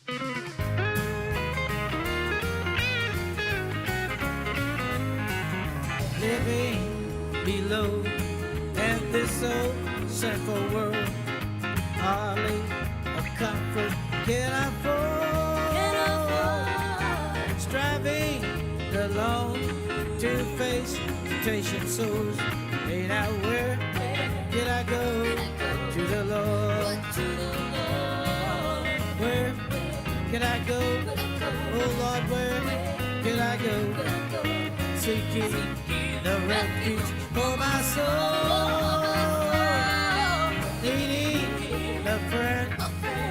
Living below in this old sinful world, hardly a comfort can I afford. Striving alone to face temptation souls, ain't out where can I go to the Lord? Where can I go? Oh Lord, where can I go? Seeking the refuge for my soul, needing a friend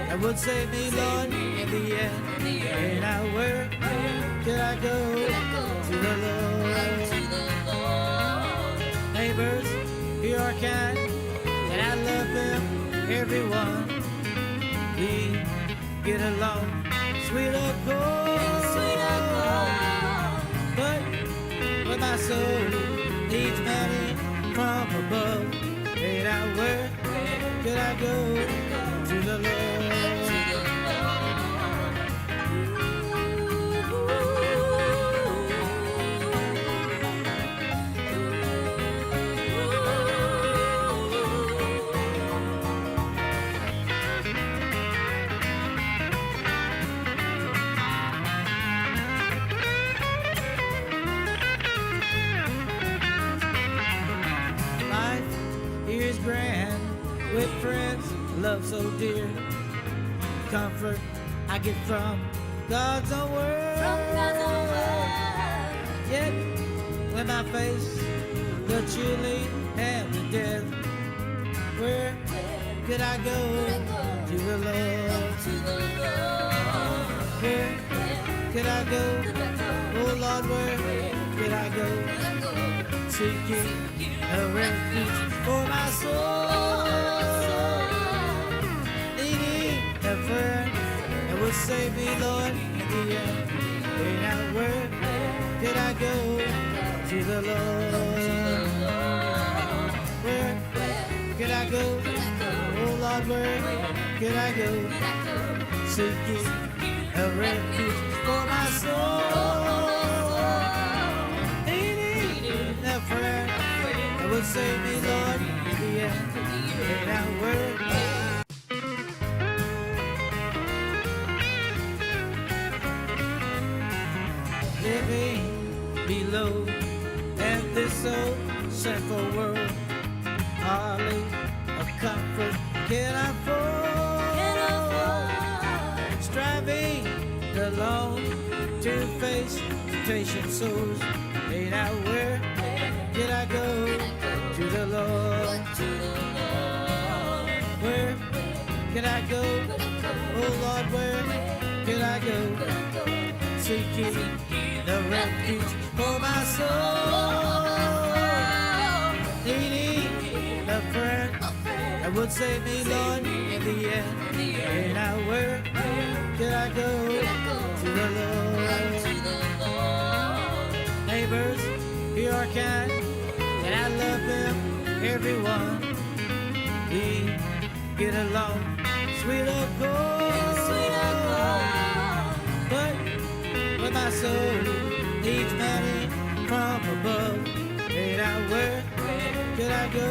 that would save me, Lord, in the end. And now where can I go to the Lord? Neighbors, you are kind, and I love them, everyone. We get along, sweet or cold, but when my soul needs money from above, and I where could I go to the Lord? Here's grand with friends, love so dear. Comfort I get from God's own word. Yet when I face the chilly and the death, where could I go to the Lord? Where could I go? Oh Lord, where could I go? Seeking a refuge for my soul, needing a friend that would save me, Lord, in the end. And now where could I go to the Lord? Where could I go? Oh Lord, where could I go? Seeking a refuge for my soul, a friend that would save me, Lord, in the end. And I word. Living below in this old sinful world, hardly a comfort can I afford. Striving alone to face temptation souls, ain't I where can I go to the Lord? Where can I go? Oh Lord, where can I go? Seeking the refuge for my soul, needing a friend that would save me, Lord, in the end. And now where can I go to the Lord? Neighbors, you are kind, and I love them, everyone. We get along, sweet or cold, but when my soul needs money from above, and I where could I go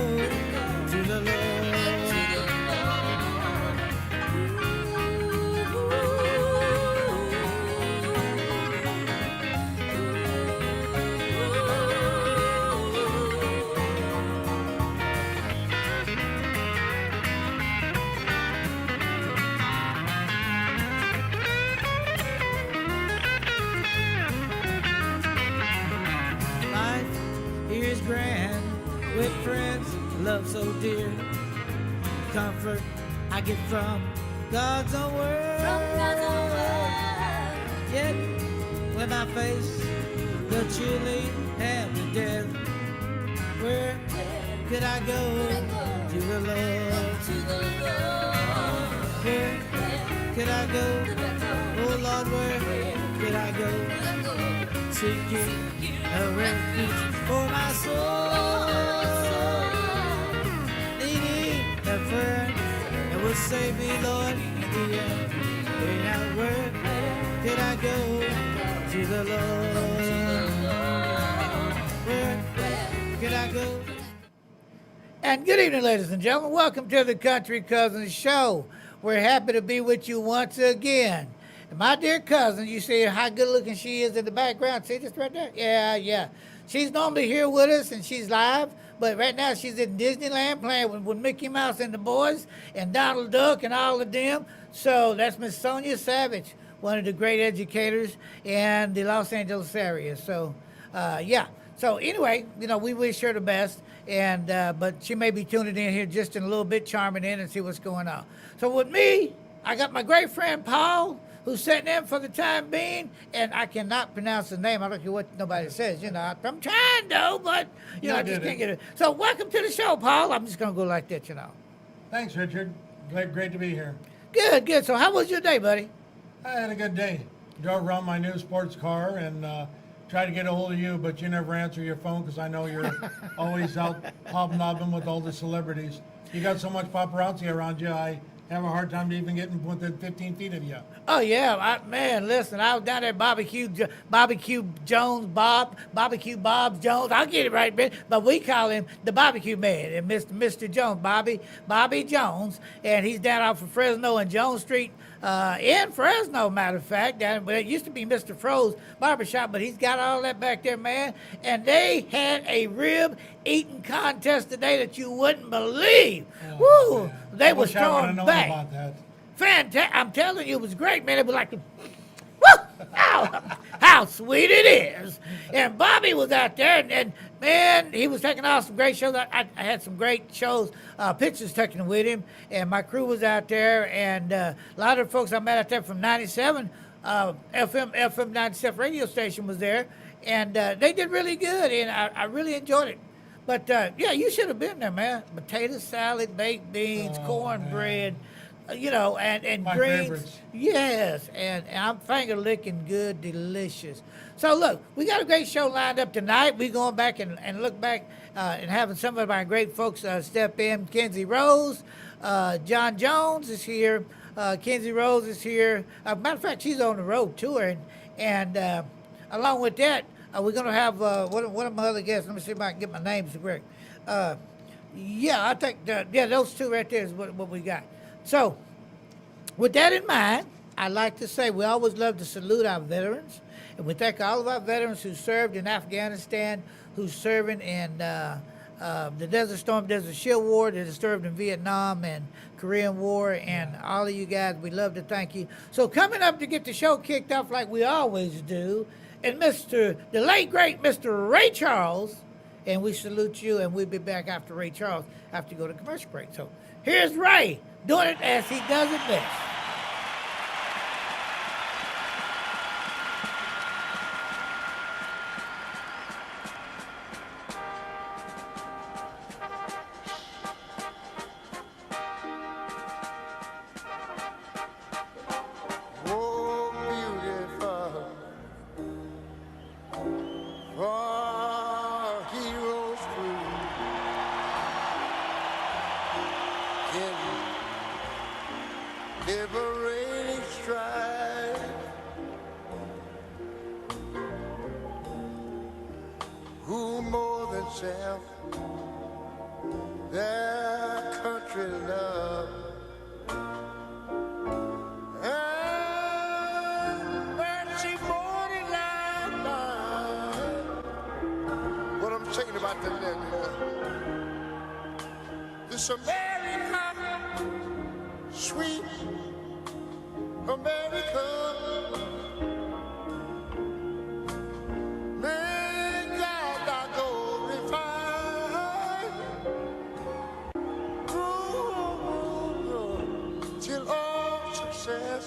to the Lord? Here's grand with friends, love so dear. Comfort I get from God's own word. Yet when I face the chilly and the death, where could I go to the Lord? Where could I go? Oh Lord, where could I go? Seeking a refuge for my soul, needing a friend that would save me, Lord, in the end. Where did I go to the Lord? Where did I go? And good evening, ladies and gentlemen. Welcome to the Kountry Kuzins show. We're happy to be with you once again. And my dear cousin, you see how good looking she is in the background. See this right there? Yeah. She's normally here with us and she's live, but right now she's in Disneyland playing with Mickey Mouse and the boys and Donald Duck and all of them. So that's Miss Sonia Savage, one of the great educators in the Los Angeles area. So, yeah. So anyway, we wish her the best, and but she may be tuning in here just in a little bit, charming in and see what's going on. So with me, I got my great friend Paul, who's sitting in for the time being, and I cannot pronounce his name. I don't care what nobody says, I'm trying though, but I just can't get it. So welcome to the show, Paul. I'm just gonna go like that, Thanks, Richard. Great to be here. Good. So how was your day, buddy? I had a good day. Drove around my new sports car and tried to get a hold of you, but you never answer your phone because I know you're always out hobnobbing with all the celebrities. You got so much paparazzi around you, I have a hard time even getting within 15 feet of you. Oh, yeah. Listen, I was down there barbecue Jones, barbecue Bob Jones. I'll get it right, man. But we call him the barbecue man, and Mr. Jones, Bobby Jones. And he's down off of Fresno and Jones Street in Fresno, matter of fact. It used to be Mr. Fro's barbershop, but he's got all that back there, man. And they had a rib eating contest today that you wouldn't believe. Oh, woo! Man. They were throwing back. About that. Fantastic. I'm telling you, it was great, man. It was like, woo! How sweet it is. And Bobby was out there, and man, he was taking off some great shows. I had some great shows, pictures taken with him, and my crew was out there, and a lot of the folks I met out there from 97, FM 97 radio station was there, and they did really good, and I really enjoyed it. But, yeah, you should have been there, man. Potato salad, baked beans, cornbread, and My greens. favorites. Yes, and I'm finger licking good, delicious. So, look, we got a great show lined up tonight. We're going back and look back and having some of our great folks step in. Kenzie Rose, John Jones is here. Kenzie Rose is here. Matter of fact, she's on the road touring. And along with that, we're going to have one of my other guests. Let me see if I can get my names correct. Yeah, I think, those two right there is what we got. So, with that in mind, I'd like to say we always love to salute our veterans. And we thank all of our veterans who served in Afghanistan, who's serving in the Desert Storm, Desert Shield War, that has served in Vietnam and Korean War, and all of you guys, we love to thank you. So coming up to get the show kicked off like we always do, and the late, great Mr. Ray Charles, and we salute you, and we'll be back after Ray Charles, after you go to commercial break. So here's Ray, doing it as he does it best. Liberating strife, who more than self their country love, and mercy morning light. What I'm saying about the this America, sweet America, may God I glorify, till all success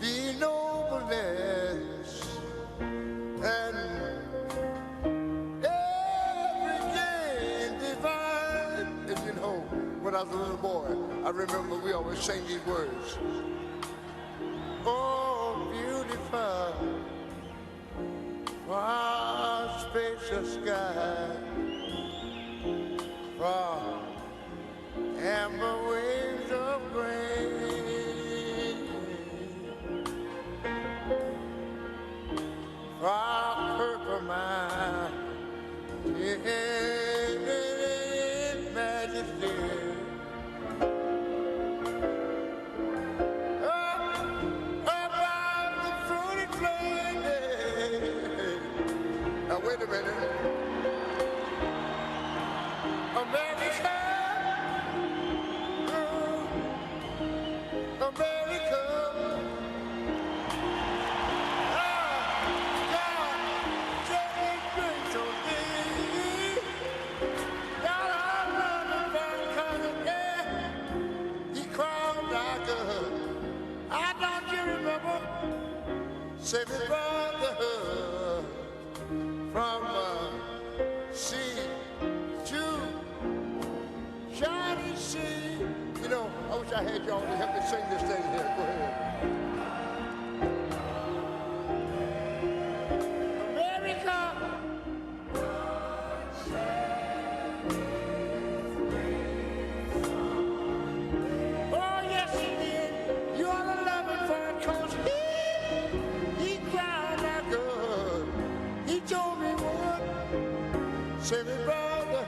be nobleness, and every gain divine. And when I was a little boy, I remember we always sang these words. Oh, beautiful, far spacious sky, far amber waves of grain. minute. America, America. God, take grace on me. God, I love the cousin, yeah. He cried like I don't you remember? Say me brother from sea to shining sea. You know, I wish I had y'all to help me sing this thing here. Go ahead. America. Oh, yes, he did. You ought to love him for it, 'cause he cried like God. He told me what. Say me brother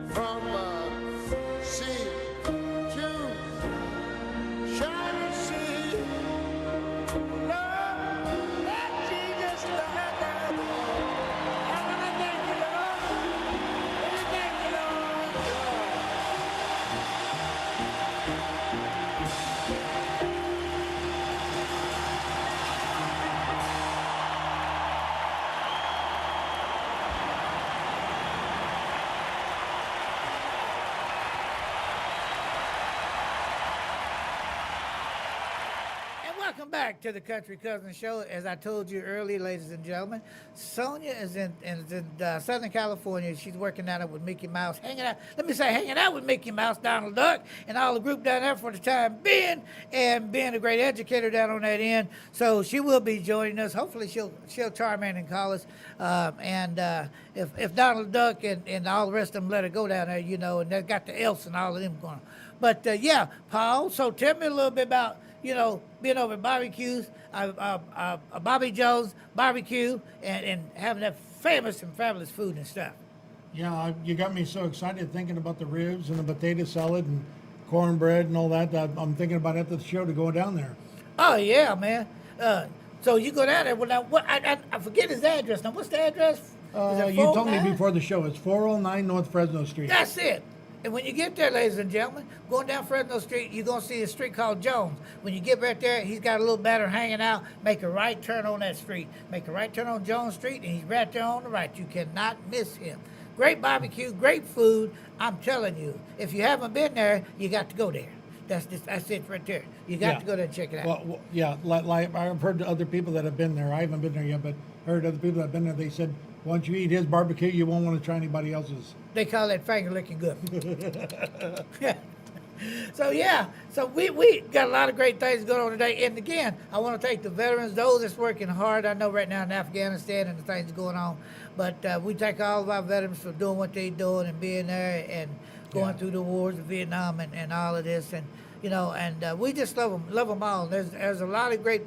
from sea to shining sea. Lord, let Jesus love that. I want to thank you, Lord. Let me thank you, Lord. And welcome back to the Country Cousins Show. As I told you earlier, ladies and gentlemen, Sonia is in Southern California. She's working down there with Mickey Mouse, hanging out with Mickey Mouse, Donald Duck, and all the group down there for the time being, and being a great educator down on that end. So she will be joining us. Hopefully she'll chime in and call us. If Donald Duck and all the rest of them let her go down there, you know, and they got the elves and all of them going. But yeah, Paul. So tell me a little bit about, you know, being over at barbecues, Bobby Jones barbecue, and having that famous and fabulous food and stuff. Yeah, you got me so excited thinking about the ribs and the potato salad and cornbread and all that. I'm thinking about after the show to go down there. Oh yeah, man. So you go down there. Well, now what? I forget his address. Now what's the address? Is it You told me 409? before the show. It's 409 North Fresno Street. That's it. And when you get there, ladies and gentlemen, going down Fresno Street, you're going to see a street called Jones. When you get right there, he's got a little banner hanging out. Make a right turn on that street. Make a right turn on Jones Street, and he's right there on the right. You cannot miss him. Great barbecue, great food. I'm telling you, if you haven't been there, you got to go there. That's it right there. You got to go there and check it out. Well, yeah, like I've heard other people that have been there. I haven't been there yet, but heard other people that have been there. They said once you eat his barbecue, you won't want to try anybody else's. They call that finger licking good. So yeah, so we got a lot of great things going on today. And again, I want to thank the veterans, those that's working hard. I know right now in Afghanistan and the things going on, but we thank all of our veterans for doing what they're doing and being there and going through the wars of Vietnam and all of this. And you know, and we just love them all. There's a lot of great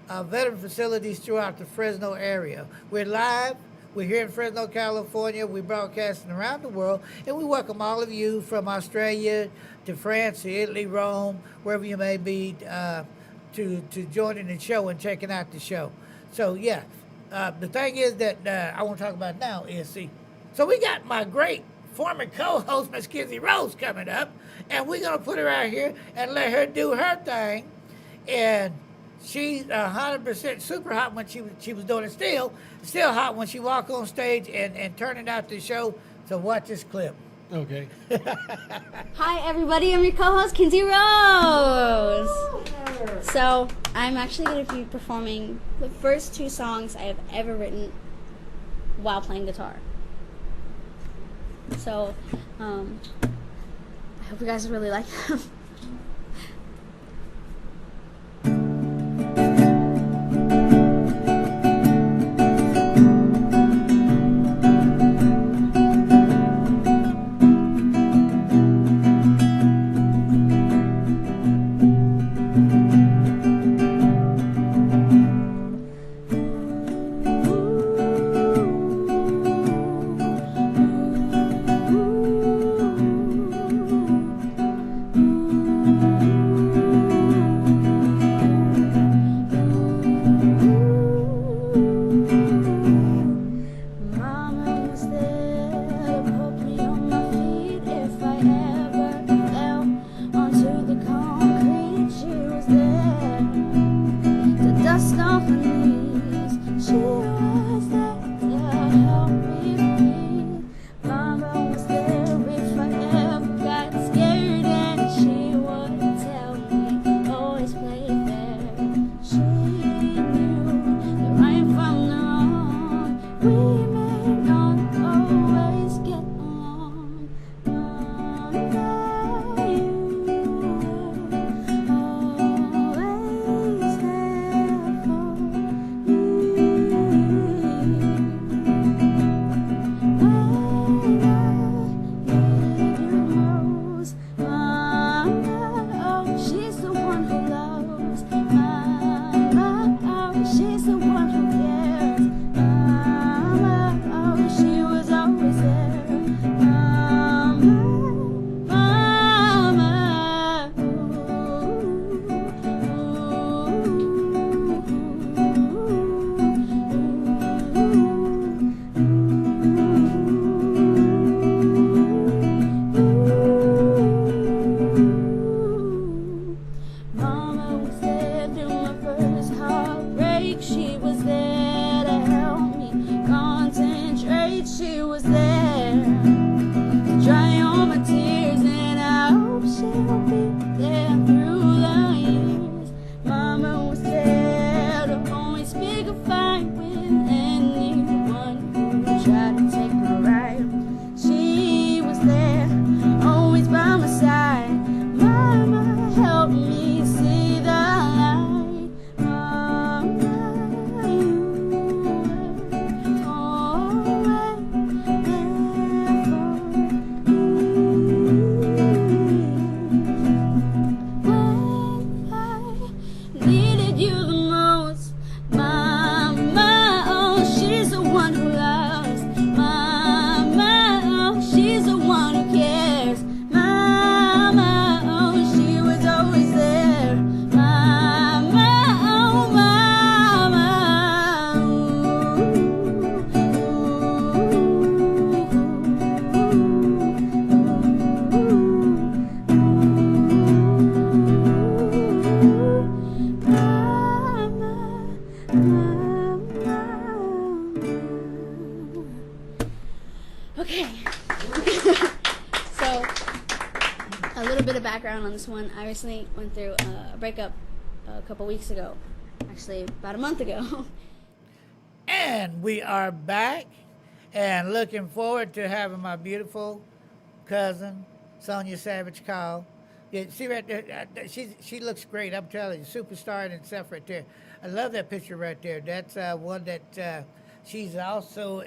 veteran facilities throughout the Fresno area. We're live. We're here in Fresno, California. We're broadcasting around the world, and we welcome all of you from Australia to France, to Italy, Rome, wherever you may be, to joining the show and checking out the show. So yeah, the thing is that I want to talk about now is so we got my great former co-host, Miss Kizzy Rose, coming up, and we're gonna put her out here and let her do her thing, and she's 100% super hot when she was doing it. Still hot when she walk on stage and turning out the show. So watch this clip. Okay. Hi everybody, I'm your co-host Kinsey Rose. So I'm actually going to be performing the first 2 songs I have ever written while playing guitar. So I hope you guys really like them. background on this one. I recently went through a breakup a couple weeks ago. Actually, about a month ago. And we are back and looking forward to having my beautiful cousin, Sonia Savage, call. Yeah, see right there, she looks great. I'm telling you, superstar in itself right there. I love that picture right there. That's one that she is also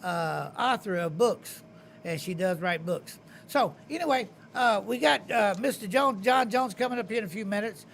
author of books, and she does write books. So anyway, we got Mr. John Jones coming up here in a few minutes.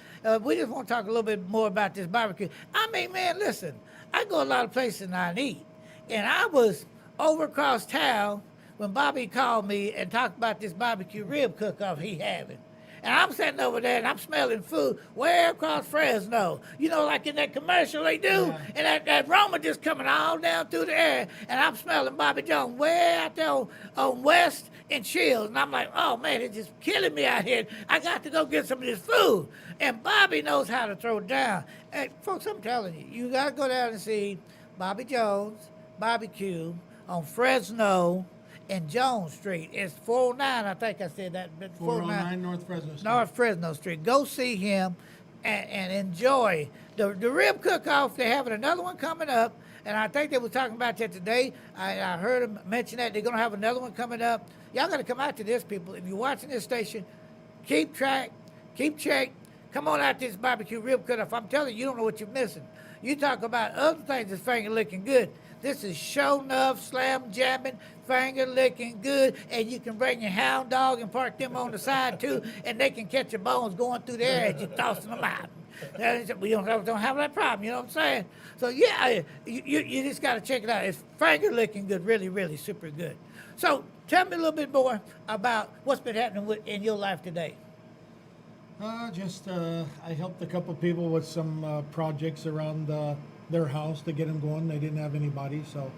We just want to talk a little bit more about this barbecue. I mean, man, listen, I go a lot of places and I eat, and I was over across town when Bobby called me and talked about this barbecue rib cook-off he having. And I'm sitting over there and I'm smelling food way across Fresno. You know, like in that commercial they do. Yeah. And that aroma just coming all down through the air. And I'm smelling Bobby Jones way out there on West and Shields. And I'm like, oh man, it's just killing me out here. I got to go get some of this food. And Bobby knows how to throw it down. And folks, I'm telling you, you got to go down and see Bobby Jones Barbecue on Fresno and Jones Street. It's 409, I think I said that. 409 North Fresno Street. North Fresno Street. Go see him and enjoy the rib cook-off. They're having another one coming up, and I think they were talking about that today. I heard them mention that they're going to have another one coming up. Y'all got to come out to this, people. If you're watching this station, keep track, keep check. Come on out to this barbecue rib cook-off. I'm telling you, you don't know what you're missing. You talk about other things that's finger licking good. This is show enough, slam jamming, finger licking good, and you can bring your hound dog and park them on the side too, and they can catch your bones going through the air as you're tossing them out. We don't have that problem, you know what I'm saying? So yeah, you just got to check it out. It's finger licking good, really, really super good. So tell me a little bit more about what's been happening in your life today. I helped a couple people with some projects around their house to get them going. They didn't have anybody, so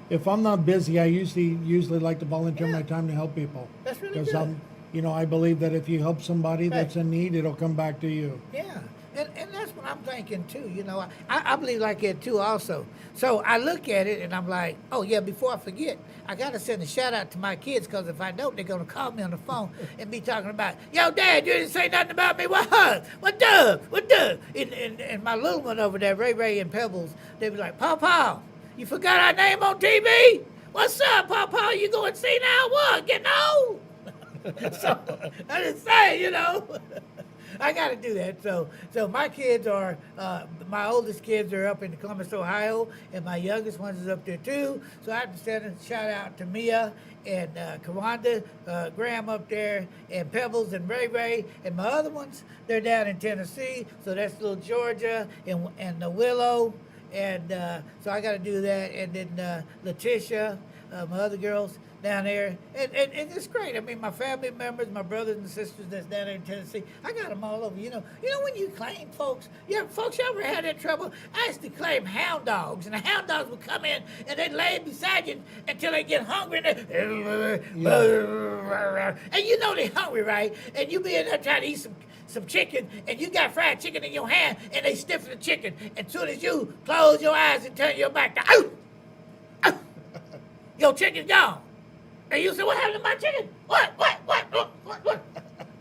if I'm not busy, I usually like to volunteer my time to help people. That's really good. Because I believe that if you help somebody that's in need, it'll come back to you. Yeah. And that's what I'm thinking too. You know, I believe like that too also. So I look at it and I'm like, oh yeah, before I forget, I got to send a shout out to my kids, because if I don't, they're going to call me on the phone and be talking about, yo, Dad, you didn't say nothing about me. What Doug? And my little one over there, Ray and Pebbles, they be like, Paw, you forgot our name on TV? What's up, Paw? You going to see now? What? Getting old? So I just say, you know. I got to do that. So my kids are, my oldest kids are up in Columbus, Ohio, and my youngest ones is up there too. So I have to send a shout out to Mia and Kawanda, Graham up there, and Pebbles and Ray, and my other ones, they're down in Tennessee. So that's little Georgia and Willow, and so I got to do that. And then Letitia, my other girls down there, and it's great. I mean, my family members, my brothers and sisters that's down there in Tennessee, I got them all over. You know when you claim folks, folks, you ever had that trouble? I used to claim hound dogs, and the hound dogs would come in and they'd lay beside you until they get hungry, and you know they're hungry, right? And you be in there trying to eat some chicken, and you got fried chicken in your hand, and they stiffen the chicken, and as soon as you close your eyes and turn your back, your chicken's gone. And you say, what happened to my chicken? What?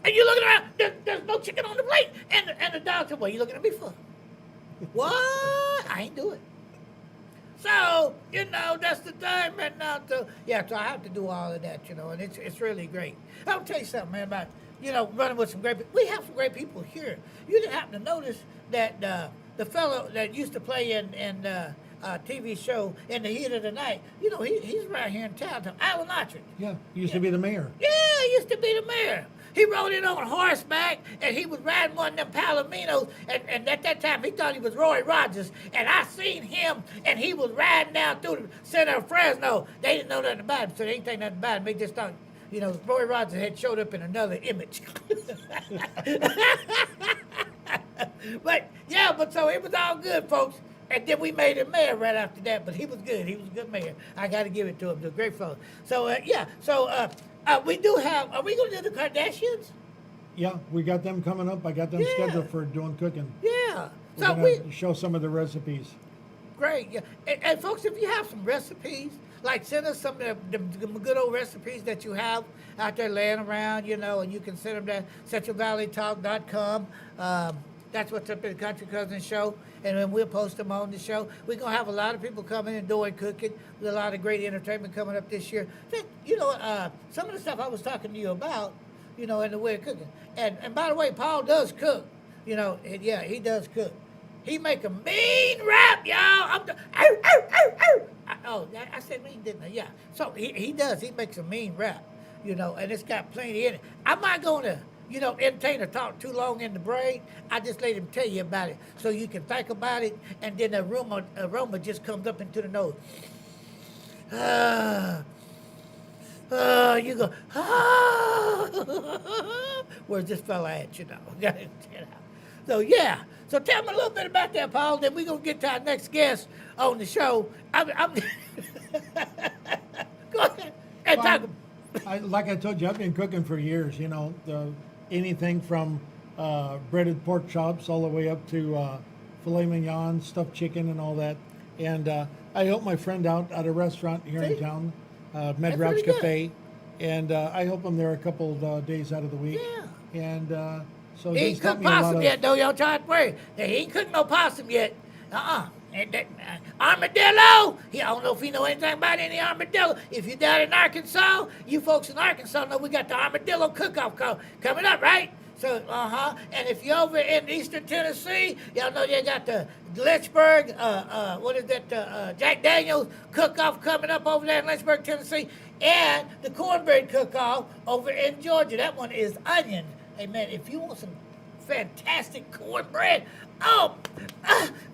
And you looking around, there's no chicken on the plate. And the dog said, what are you looking at me for? What? I ain't do it. So, that's the thing right now. So I have to do all of that, and it's really great. I'll tell you something, man, about, running with some great people. We have some great people here. You didn't happen to notice that the fellow that used to play in TV show In the Heat of the Night, he's right here in town, Alan Archer. Yeah, he used to be the mayor. Yeah, he used to be the mayor. He rode in on horseback, and he was riding one of them Palominos, and at that time, he thought he was Roy Rogers, and I seen him, and he was riding down through the center of Fresno. They didn't know nothing about him, so they didn't think nothing about him. They just thought, Roy Rogers had showed up in another image. But so it was all good, folks. And then we made him mayor right after that, but he was good. He was a good mayor. I got to give it to him. He's a great fellow. So, we do have, are we going to do the Kardashians? Yeah, we got them coming up. I got them scheduled for doing cooking. Yeah. We're going to show some of the recipes. Great. Yeah. And folks, if you have some recipes Like send us some of the good old recipes that you have out there laying around, and you can send them to CentralValleyTalk.com. That's what's up in the Country Cousins show, and then we'll post them on the show. We're going to have a lot of people coming and doing cooking. There's a lot of great entertainment coming up this year. Some of the stuff I was talking to you about, in the way of cooking. And by the way, Paul does cook. Yeah, he does cook. He make a mean rap, y'all. I said mean, didn't I? Yeah. So he does. He makes a mean rap, and it's got plenty in it. I'm not going to, entertain or talk too long in the brain. I just let him tell you about it so you can think about it, and then the aroma just comes up into the nose. You go, where's this fella at, So, yeah. So tell me a little bit about that, Paul. Then we're going to get to our next guest on the show. I'm go ahead and talk. Like I told you, I've been cooking for years. Anything from breaded pork chops all the way up to filet mignon, stuffed chicken, and all that. And I help my friend out at a restaurant here in town, Med Wraps Cafe, and I help him there a couple of days out of the week. Yeah. And so he ain't cooked possum yet, though. Y'all trying to worry. He ain't cooked no possum yet. And that, armadillo. I don't know if you know anything about any armadillo. If you're down in Arkansas, you folks in Arkansas know we got the armadillo cook-off coming up, right? So, and if you're over in eastern Tennessee, y'all know you got the Lynchburg, Jack Daniels cook-off coming up over there in Lynchburg, Tennessee, and the cornbread cook-off over in Georgia. That one is onion. Hey, man, if you want some fantastic cornbread,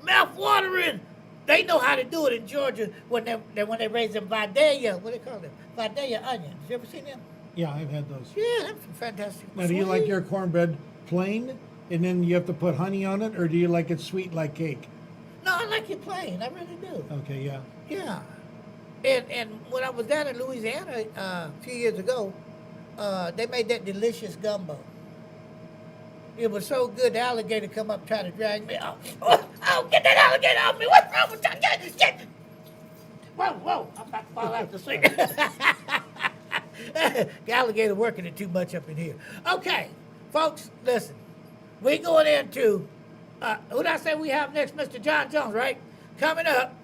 mouth-watering. They know how to do it in Georgia when they raise them Vidalia. What do they call them? Vidalia onions. You ever seen them? Yeah, I've had those. Yeah, that's fantastic. Now, do you like your cornbread plain, and then you have to put honey on it, or do you like it sweet like cake? No, I like it plain. I really do. Okay, yeah. Yeah. And when I was down in Louisiana a few years ago, they made that delicious gumbo. It was so good, the alligator come up trying to drag me off. Oh, get that alligator off me. What's wrong with you? Get. Whoa, I'm about to fall out to sleep. The alligator working it too much up in here. Okay, folks, listen. We going into, who did I say we have next? Mr. John Jones, right? Coming up.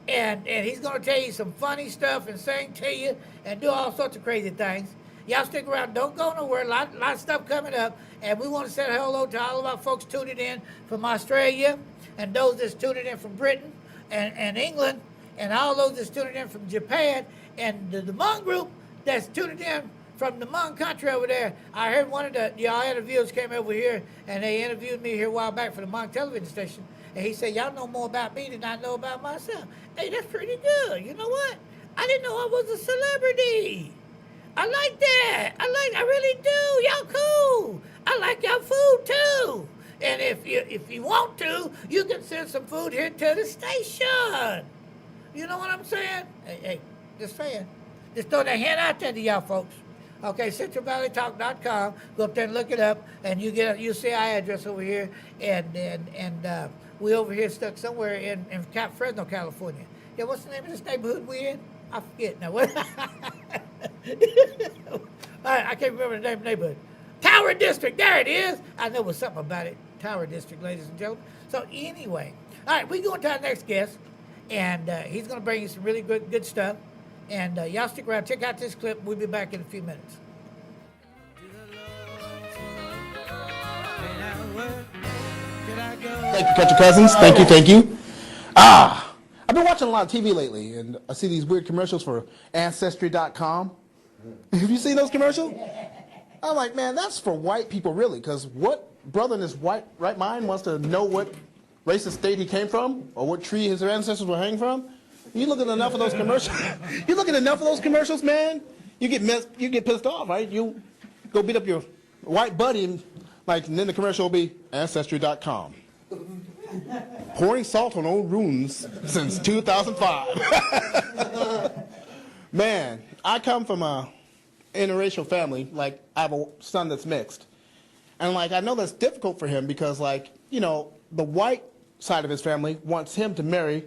And he's going to tell you some funny stuff and sing to you and do all sorts of crazy things. Y'all stick around. Don't go nowhere. A lot of stuff coming up. And we want to say hello to all of our folks tuning in from Australia and those that's tuning in from Britain and England and all those that's tuning in from Japan and the Hmong group that's tuning in from the Hmong country over there. I heard one of y'all interviewers came over here and they interviewed me here a while back for the Hmong television station. And he said, y'all know more about me than I know about myself. Hey, that's pretty good. You know what? I didn't know I was a celebrity. I like that. I really do. Y'all cool. I like y'all food too. And if you want to, you can send some food here to the station. You know what I'm saying? Hey, just saying. Just throw that hand out there to y'all folks. Okay, CentralValleyTalk.com. Go up there and look it up, and you'll see our address over here. And we over here stuck somewhere in Fresno, California. Yeah, what's the name of this neighborhood we in? I forget now. What? All right, I can't remember the name of the neighborhood. Tower District, there it is. I know it was something about it. Tower District, ladies and gentlemen. So anyway, all right, we going to our next guest, and he's going to bring you some really good stuff. And y'all stick around, check out this clip. We'll be back in a few minutes. Thank you, Kountry Kuzins. Thank you. I've been watching a lot of TV lately, and I see these weird commercials for Ancestry.com. Have you seen those commercials? I'm like, man, that's for white people, really, because what brother in his right mind wants to know what racist state he came from or what tree his ancestors were hanging from? You look at enough of those commercials. You look at enough of those commercials, man. You get pissed off, right? You go beat up your white buddy, and then the commercial will be Ancestry.com. Pouring salt on old ruins since 2005. Man, I come from a interracial family. Like, I have a son that's mixed. And, I know that's difficult for him because, the white side of his family wants him to marry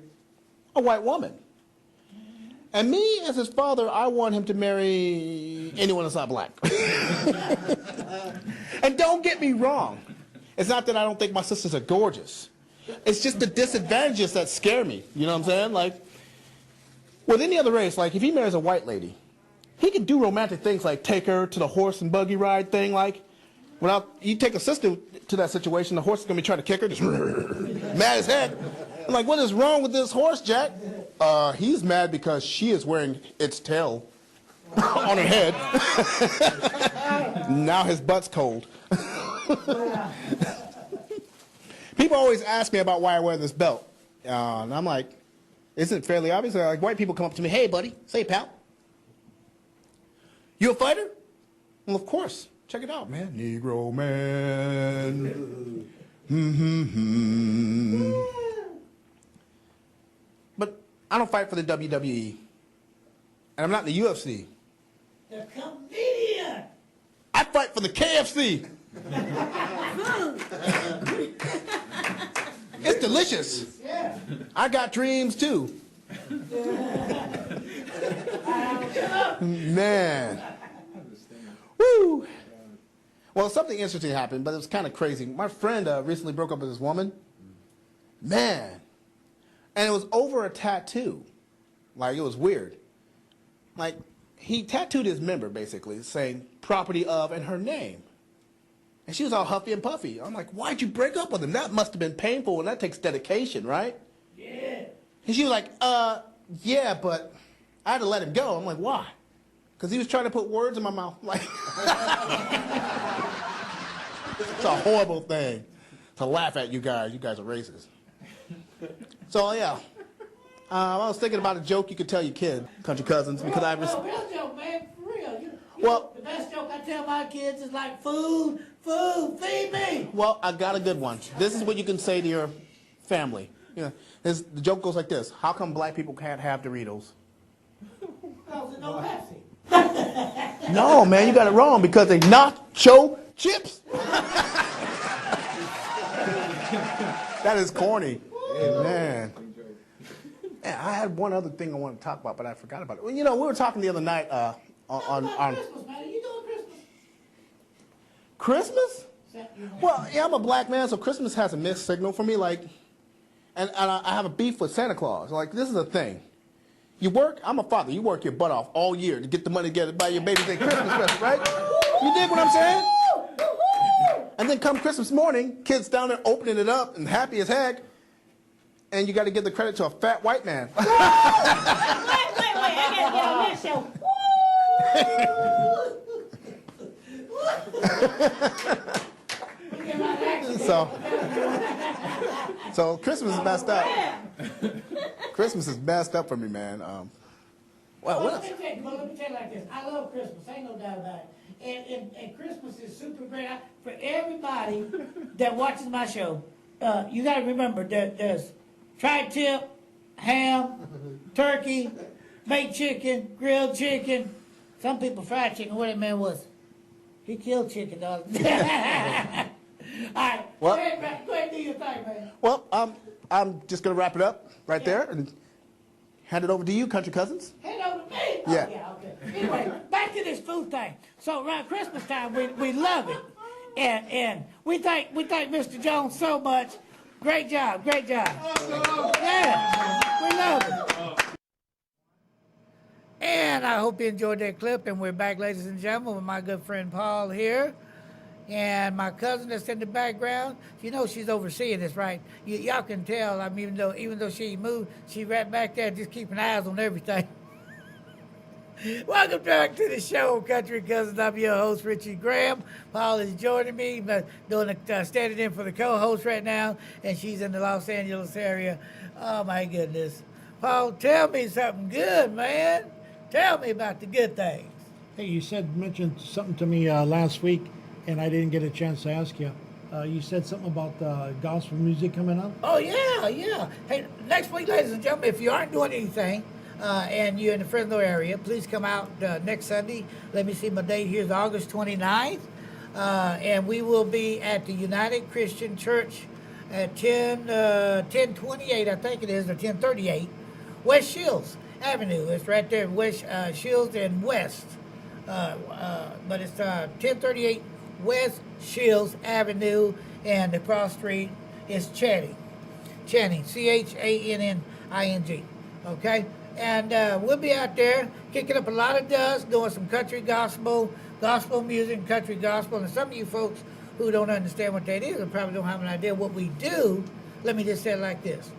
a white woman. And me, as his father, I want him to marry anyone that's not black. And don't get me wrong. It's not that I don't think my sisters are gorgeous. It's just the disadvantages that scare me. You know what I'm saying? Like, with any other race, like if he marries a white lady, he can do romantic things like take her to the horse and buggy ride thing. Like, you take a sister to that situation, the horse is going to be trying to kick her, just mad as heck. I'm like, what is wrong with this horse, Jack? He's mad because she is wearing its tail on her head. Now his butt's cold. People always ask me about why I wear this belt. And I'm like, isn't it fairly obvious? Like, white people come up to me, hey, buddy, say, pal, you a fighter? Well, of course. Check it out, man. Negro man. But I don't fight for the WWE. And I'm not in the UFC. The comedian. I fight for the KFC. It's delicious. Yeah. I got dreams too. Man. Woo. Well, something interesting happened, but it was kind of crazy. My friend recently broke up with this woman. Man. And it was over a tattoo. Like, it was weird. Like, he tattooed his member, basically, saying property of and her name. And she was all huffy and puffy. I'm like, why'd you break up with him? That must have been painful, and that takes dedication, right? Yeah. And she was like, yeah, but I had to let him go. I'm like, why? Because he was trying to put words in my mouth. Like, it's a horrible thing to laugh at you guys. You guys are racist. So, yeah. I was thinking about a joke you could tell your kid, Country Cousins, because I was... No, real joke, man, for real. Well, the best joke I tell my kids is like, food, feed me. Well, I got a good one. This is what you can say to your family. You know, the joke goes like this. How come black people can't have Doritos? Because there's no Pepsi. No, man, you got it wrong because they nacho chips. That is corny. Man. Man, I had one other thing I wanted to talk about, but I forgot about it. Well, you know, we were talking the other night on Christmas, man. You doing Christmas? Christmas? Well, yeah, I'm a black man, so Christmas has a mixed signal for me. Like, and I have a beef with Santa Claus. Like, this is the thing. You work, I'm a father, you work your butt off all year to get the money together to buy your baby a Christmas present, right? You dig what I'm saying? And then come Christmas morning, kids down there opening it up and happy as heck, and you got to give the credit to a fat white man. Wait, I gotta get on that show. So Christmas is messed up. Christmas is messed up for me, man. Well, what Let else? me tell you like this. I love Christmas. Ain't no doubt about it. And Christmas is super great. For everybody that watches my show, you got to remember that there's tri-tip, ham, turkey, baked chicken, grilled chicken. Some people fried chicken. What that man was? He killed chicken, dog. All right. What? Go ahead and do your thing, man. Well, I'm just gonna wrap it up right there and hand it over to you, Country Cousins. Hand over to me? Yeah. Oh, yeah, okay. Anyway, back to this food thing. So around Christmas time, we love it. And we thank Mr. Jones so much. Great job. Yeah, we love it. And I hope you enjoyed that clip. And we're back, ladies and gentlemen, with my good friend Paul here. And my cousin that's in the background, you know she's overseeing this, right? Y'all can tell, I mean, even though she moved, she right back there just keeping eyes on everything. Welcome back to the show, Country Cousins. I'm your host, Richie Graham. Paul is joining me, standing in for the co-host right now, and she's in the Los Angeles area. Oh, my goodness. Paul, tell me something good, man. Tell me about the good things. Hey, you mentioned something to me last week, and I didn't get a chance to ask you. You said something about gospel music coming up? Oh, yeah. Hey, next week, ladies and gentlemen, if you aren't doing anything and you're in the Fresno area, please come out next Sunday. Let me see my date here is August 29th. And we will be at the United Christian Church at 1028, I think it is, or 1038, West Shields. Avenue. It's right there in West Shields and West. But it's 1038 West Shields Avenue, and the cross street is Channing. Channing, Channing. Okay? And we'll be out there kicking up a lot of dust, doing some country gospel music, country gospel. And some of you folks who don't understand what that is and probably don't have an idea what we do, let me just say it like this.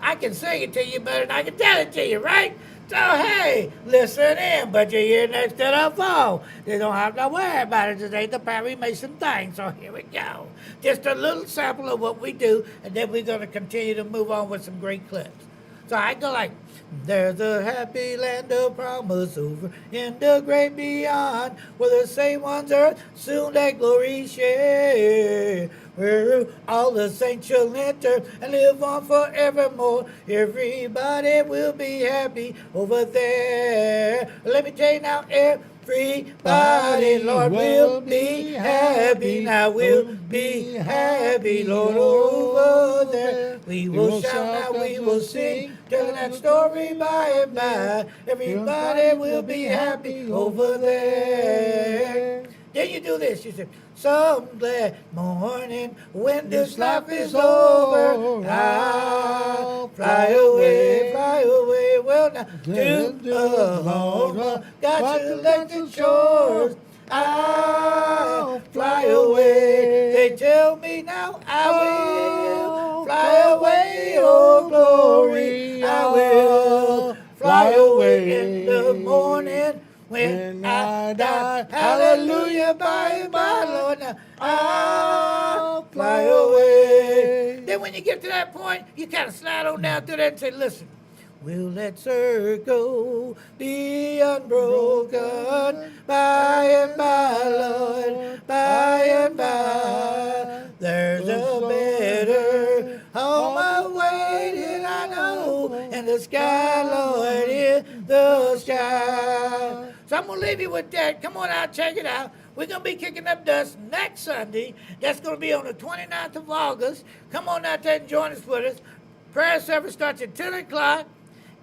I can sing it to you better than I can tell it to you, right? So, hey, listen in, but your ear next to the phone. You don't have to worry about it. This ain't the Perry Mason thing, so here we go. Just a little sample of what we do, and then we're going to continue to move on with some great clips. So I go like, there's a happy land of promise over in the great beyond, where the saved ones earth soon that glory share, where all the saints shall enter and live on forevermore. Everybody will be happy over there. Let me tell you now, everybody, Lord, will be happy. Now we'll be happy, Lord, over there. We will shout, now we will sing, telling that story by and by. Everybody will be happy over there. Then you do this, you say, some glad morning when this life is over, I'll fly away, well now, to the home, got to let the shores, I'll fly away. They tell me now I will fly away, oh glory, I will fly away in the morning. When I die, hallelujah, by and by, Lord, now I'll fly away. Then when you get to that point, you kind of slide on down through that and say, listen, will that circle be unbroken by and by, Lord, by and by? There's a better home awaiting, I know, in the sky, Lord, in the sky. So I'm going to leave you with that. Come on out, check it out. We're going to be kicking up dust next Sunday. That's going to be on the 29th of August. Come on out there and join us with us. Prayer service starts at 10 o'clock,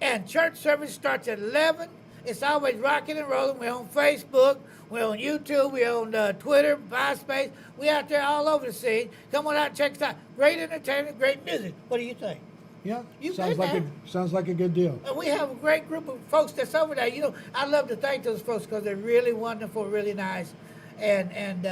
and church service starts at 11. It's always rocking and rolling. We're on Facebook. We're on YouTube. We're on Twitter, MySpace. We're out there all over the scene. Come on out and check us out. Great entertainment, great music. What do you think? Yeah, You sounds been like there. sounds like a good deal. And we have a great group of folks that's over there. You know, I love to thank those folks because they're really wonderful, really nice. And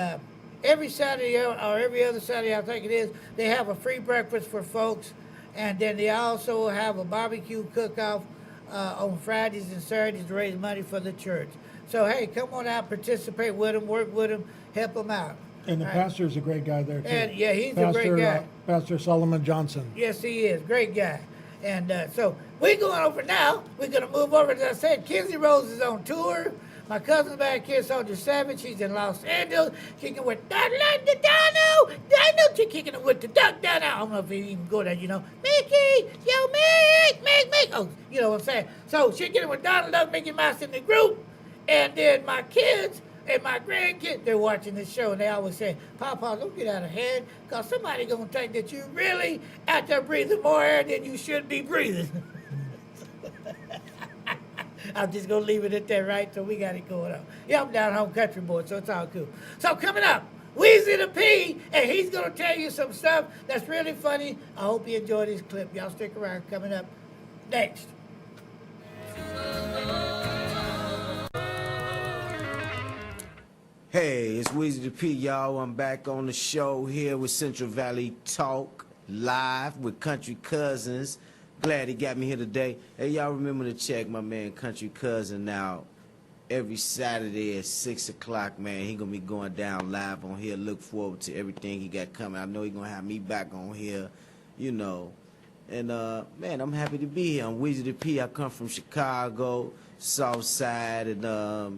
every Saturday or every other Saturday, I think it is, they have a free breakfast for folks. And then they also have a barbecue cook-off on Fridays and Saturdays to raise money for the church. So, hey, come on out, participate with them, work with them, help them out. And the pastor's a great guy there, too. And, yeah, he's a great guy. Pastor Solomon Johnson. Yes, he is. Great guy. And so we're going over now. We're going to move over. As I said, Kinsey Rose is on tour. My cousin's back here, Soldier Savage. She's in Los Angeles, kicking with Dino. She's kicking it with the Duck Dino. I don't know if he even go there, you know. Mickey, yo, Mick. Oh, you know what I'm saying. So she's getting with Donald Duck, Mickey Mouse in the group. And then my kids and my grandkids, they're watching this show, and they always say, Papa, don't get out of hand, because somebody going to think that you really out there breathing more air than you should be breathing. I'm just going to leave it at that, right? So we got it going on. Yeah, I'm down home country boy, so it's all cool. So coming up, Weezy the P, and he's going to tell you some stuff that's really funny. I hope you enjoy this clip. Y'all stick around. Coming up next. Hey, it's Weezy the P, y'all. I'm back on the show here with Central Valley Talk, live with Kountry Kuzins. Glad he got me here today. Hey, y'all remember to check my man Kountry Kuzin out every Saturday at 6 o'clock, man. He gonna be going down live on here. Look forward to everything he got coming. I know he gonna have me back on here, you know. And, man, I'm happy to be here. I'm Weezy the P. I come from Chicago, South Side, and,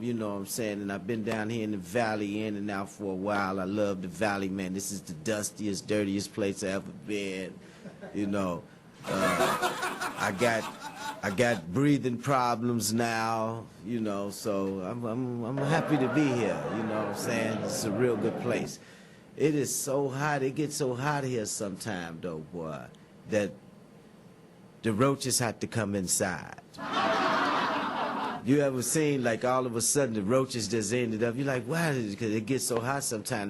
you know what I'm saying, and I've been down here in the Valley in and out for a while. I love the Valley, man. This is the dustiest, dirtiest place I've ever been, you know. I got breathing problems now, you know, so I'm happy to be here, you know what I'm saying? It's a real good place. It is so hot. It gets so hot here sometime, though, boy, that the roaches have to come inside. You ever seen like all of a sudden the roaches just ended up? You're like, why? Because it gets so hot sometimes.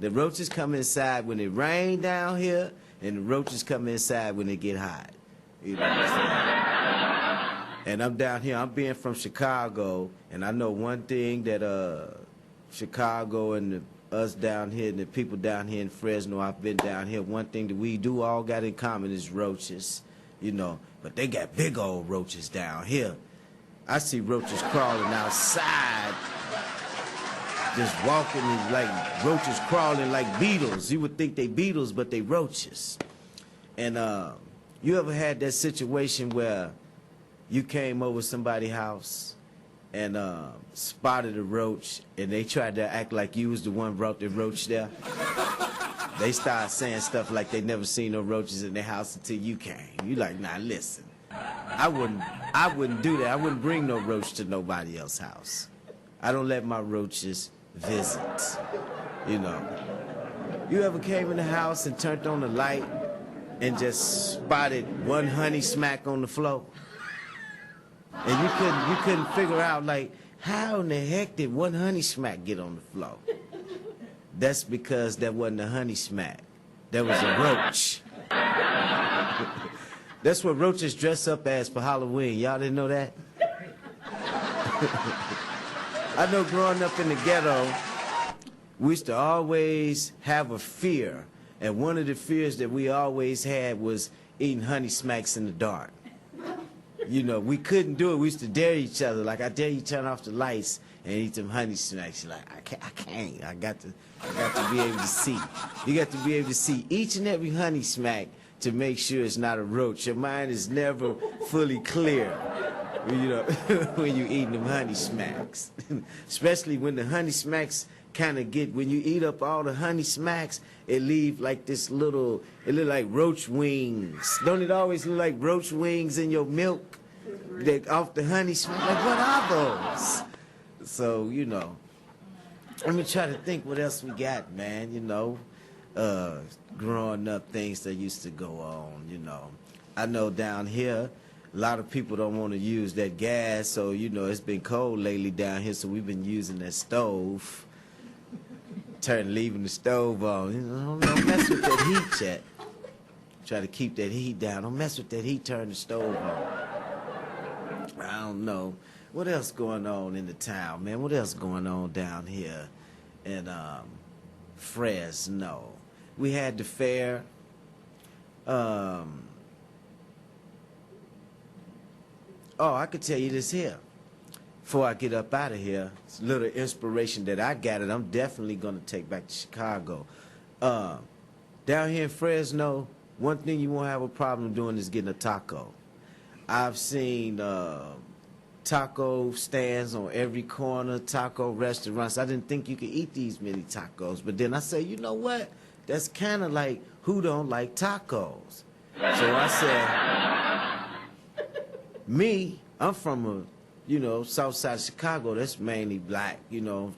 The roaches come inside when it rain down here, and the roaches come inside when it get hot. You know what I'm saying? And I'm down here. I'm being from Chicago, and I know one thing that Chicago and us down here and the people down here in Fresno, I've been down here. One thing that we do all got in common is roaches, you know. But they got big old roaches down here. I see roaches crawling outside, just walking like roaches crawling like beetles. You would think they beetles, but they roaches. And you ever had that situation where you came over somebody's house and spotted a roach, and they tried to act like you was the one brought the roach there? They started saying stuff like they never seen no roaches in their house until you came. You like, nah, listen. I wouldn't do that. I wouldn't bring no roach to nobody else's house. I don't let my roaches visit, you know. You ever came in the house and turned on the light and just spotted one honey smack on the floor? And you couldn't figure out, like, how in the heck did one honey smack get on the floor? That's because that wasn't a honey smack. That was a roach. That's what roaches dress up as for Halloween. Y'all didn't know that? I know growing up in the ghetto, we used to always have a fear. And one of the fears that we always had was eating honey smacks in the dark. You know, we couldn't do it. We used to dare each other. Like, I dare you turn off the lights and eat them honey smacks. You're like, I can't. I got to be able to see. You got to be able to see each and every honey smack to make sure it's not a roach. Your mind is never fully clear, you know, when you're eating them honey smacks. Especially when the honey smacks kind of when you eat up all the honey smacks, it leave like this little, it look like roach wings. Don't it always look like roach wings in your milk? Off the honey smack? Like, what are those? So, you know, let me try to think what else we got, man, you know. Growing up, things that used to go on, you know. I know down here, a lot of people don't want to use that gas, so, you know, it's been cold lately down here, so we've been using that stove. Leaving the stove on. You know, don't mess with that heat, chat. Try to keep that heat down. Don't mess with that heat, turn the stove on. I don't know. What else going on in the town, man? What else going on down here in Fresno? We had the fair. Oh, I could tell you this here. Before I get up out of here, it's a little inspiration that I got, and I'm definitely going to take back to Chicago. Down here in Fresno, one thing you won't have a problem doing is getting a taco. I've seen taco stands on every corner, taco restaurants. I didn't think you could eat these many tacos, but then I say, you know what? That's kind of like who don't like tacos. So I said, I'm from a, you know, south side of Chicago. That's mainly black, you know,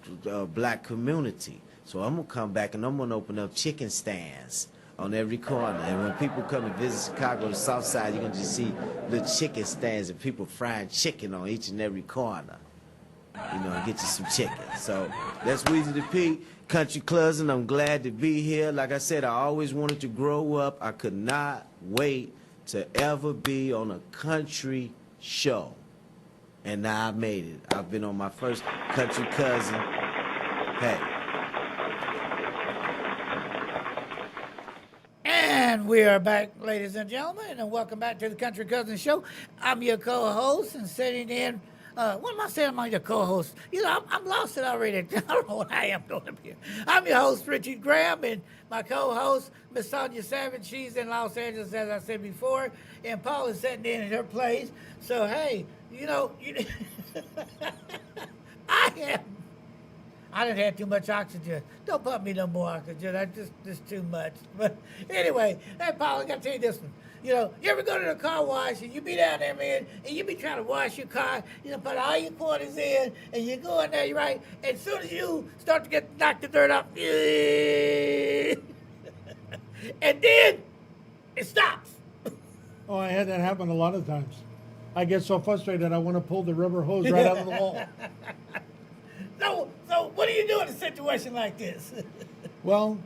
black community. So I'm going to come back and I'm going to open up chicken stands on every corner. And when people come and visit Chicago, the south side, you're going to just see little chicken stands and people frying chicken on each and every corner. You know, and get you some chicken. So that's Weezy the P, Kountry Kuzins. I'm glad to be here. Like I said, I always wanted to grow up. I could not wait to ever be on a country show. And now I made it. I've been on my first Kountry Kuzin. Hey. And we are back, ladies and gentlemen, and welcome back to the Kountry Kuzins Show. I'm your co-host, and sitting in, what am I saying? I'm your co-host. You know, I'm lost it already. I don't know what I am doing up here. I'm your host, Richard Graham, and my co-host, Miss Sonia Savage. She's in Los Angeles, as I said before, and Paul is sitting in at her place. So, hey, you know, I didn't have too much oxygen. Don't pump me no more oxygen. That's just too much. But anyway, hey, Paul, I got to tell you this one. You know, you ever go to the car wash and you be down there, man, and you be trying to wash your car, you know, put all your quarters in, and you go in there, you're right, and as soon as you start to knock the dirt off, and then it stops. Oh, I had that happen a lot of times. I get so frustrated I want to pull the rubber hose right out of the wall. So what do you do in a situation like this? Well,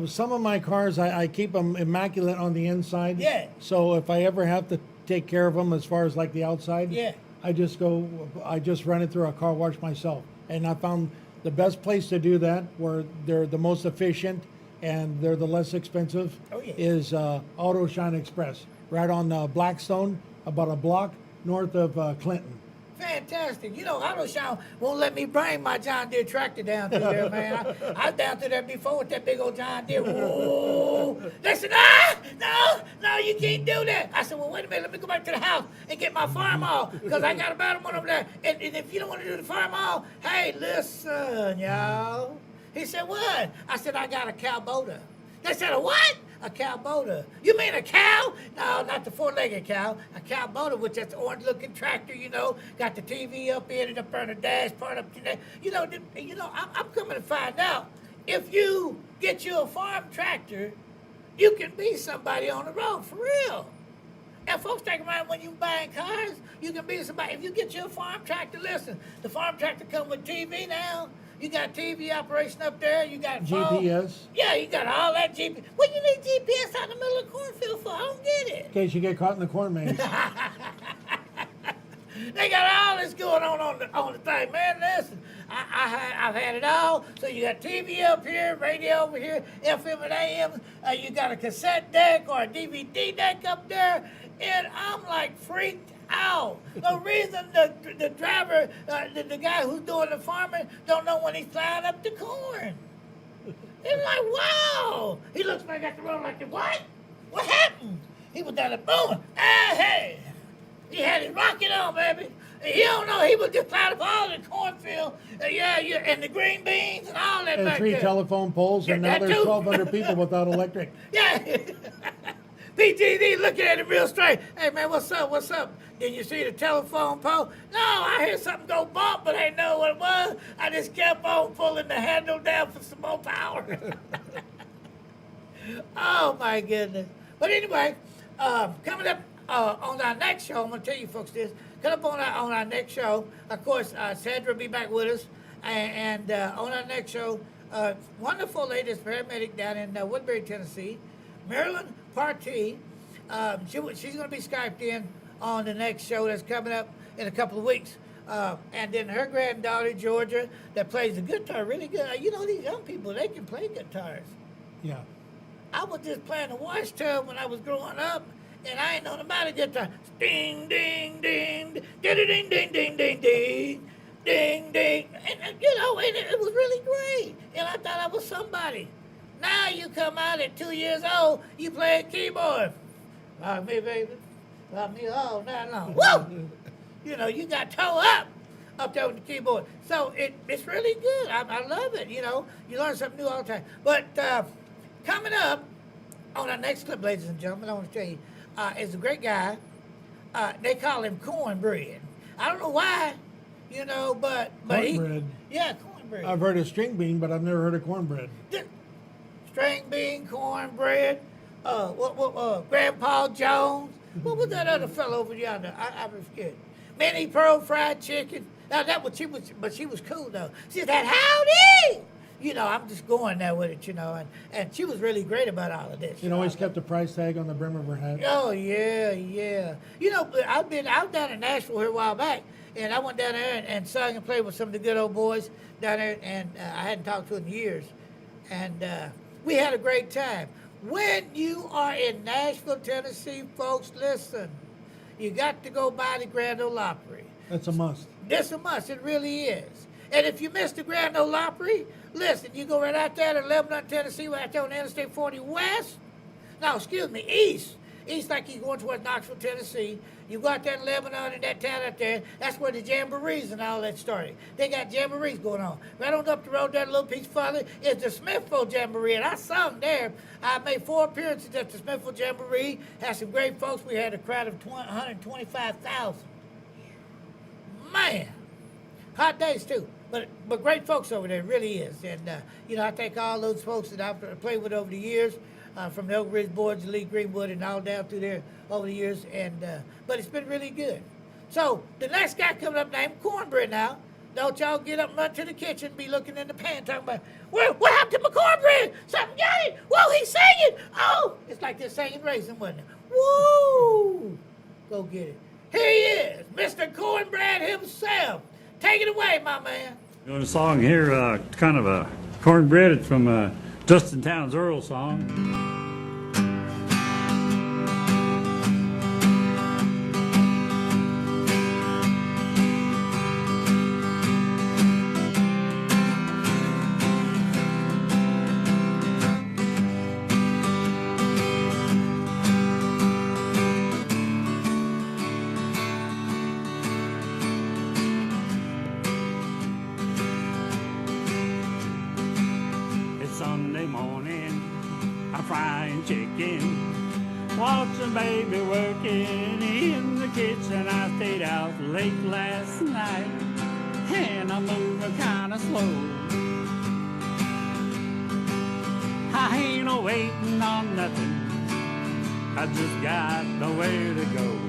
some of my cars, I keep them immaculate on the inside. Yeah. So if I ever have to take care of them as far as like the outside, Yeah. I just run it through a car wash myself. And I found the best place to do that, where they're the most efficient and they're the less expensive, Oh, yeah. is Auto Shine Express, right on Blackstone, about a block north of Clinton. Fantastic. You know, Auto Shine won't let me bring my John Deere tractor down through there, man. I was down through there before with that big old John Deere. Whoa. They said, no, you can't do that. I said, well, wait a minute. Let me go back to the house and get my farm all, because I got a battle one over there. And if you don't want to do the farm all, hey, listen, y'all. He said, what? I said, I got a Cowboda. They said, a what? A Cowboda. You mean a cow? No, not the four-legged cow. A Cowboda, which is the orange-looking tractor, you know, got the TV up in it, up on the dash part up in there. I'm coming to find out, if you get you a farm tractor, you can be somebody on the road, for real. And folks think about it, when you buying cars, you can be somebody. If you get you a farm tractor, listen, the farm tractor come with TV now. You got TV operation up there. You got phone. GPS, Yeah, you got all that GPS. What you need GPS out in the middle of the cornfield for? I don't get it. in case you get caught in the corn maze. They got all this going on the thing, man. Listen, I've had it all. So you got TV up here, radio over here, FM and AM. You got a cassette deck or a DVD deck up there, and I'm like freaked out. The reason the driver, the guy who's doing the farming, don't know when he's plowing up the corn. It's like, wow. He looks back at the road like, what? What happened? He was down there booming. Hey. He had his rocket on, baby. He don't know. He was just plowing up all the cornfield. And the green beans and all that And back 3 there. telephone poles, and Yeah, now that there's too. 1,200 people without electric. Yeah. PTD looking at him real straight. Hey, man, what's up? Did you see the telephone pole? No, I heard something go bump, but I didn't know what it was. I just kept on pulling the handle down for some more power. Oh, my goodness. But anyway, coming up on our next show, I'm going to tell you folks this. Coming up on our next show, of course, Sandra will be back with us. And on our next show, wonderful lady, paramedic down in Woodbury, Tennessee, Marilyn Partee. She's going to be Skyped in on the next show that's coming up in a couple of weeks. And then her granddaughter, Georgia, that plays the guitar really good. You know, these young people, they can play guitars. Yeah. I was just playing the wash tub when I was growing up, and I ain't known about a guitar. Ding, ding, ding, ding, ding, ding, ding, ding, ding, ding, ding. And it was really great. And I thought I was somebody. Now you come out at 2 years old, you play a keyboard. Like me, baby. Like me all night long. Woo! You got toe up there with the keyboard. So it's really good. I love it. You learn something new all the time. But coming up on our next clip, ladies and gentlemen, I want to tell you, is a great guy. They call him Cornbread. I don't know why, but Cornbread? Yeah, cornbread. I've heard of string bean, but I've never heard of cornbread. String bean, cornbread, Grandpa Jones. What was that other fellow over yonder? I forget. Minnie Pearl fried chicken. Now that was she was cool though. She said, "Howdy!" I'm just going there with it, and she was really great about all of this. Always kept a price tag on the brim of her hat. Oh yeah. I was down in Nashville here a while back, and I went down there and sung and played with some of the good old boys down there, and I hadn't talked to them in years, and we had a great time. When you are in Nashville, Tennessee, folks, listen, you got to go by the Grand Ole Opry. That's a must. It's a must. It really is. And if you miss the Grand Ole Opry, listen, you go right out there to Lebanon, Tennessee, right out there on Interstate 40 West. No, excuse me, east. East, like you're going towards Knoxville, Tennessee. You go out there in Lebanon and that town out there, that's where the jamborees and all that started. They got jamborees going on. Right on up the road there, a little piece further, is the Smithville Jamboree, and I sung there. I made 4 appearances at the Smithville Jamboree, had some great folks. We had a crowd of 125,000. Man, hot days too. but great folks over there, really is. And you know, I thank all those folks that I've played with over the years, from the Oak Ridge Boys, Lee Greenwood, and all down through there over the years. And but it's been really good. So the next guy coming up named Cornbread now. Don't y'all get up and run to the kitchen, be looking in the pan, talking about, what happened to my cornbread? Something got it. Whoa, he's singing. Oh, it's like they're singing Raisin, wasn't it? Woo! Go get it. Here he is, Mr. Cornbread himself. Take it away, my man. Doing a song here, kind of a cornbread. It's from Dustin Towns Earl song. Sunday morning, I'm frying chicken, watching baby working in the kitchen. I stayed out late last night, and I'm moving kind of slow. I ain't no waiting on nothing, I just got nowhere to go.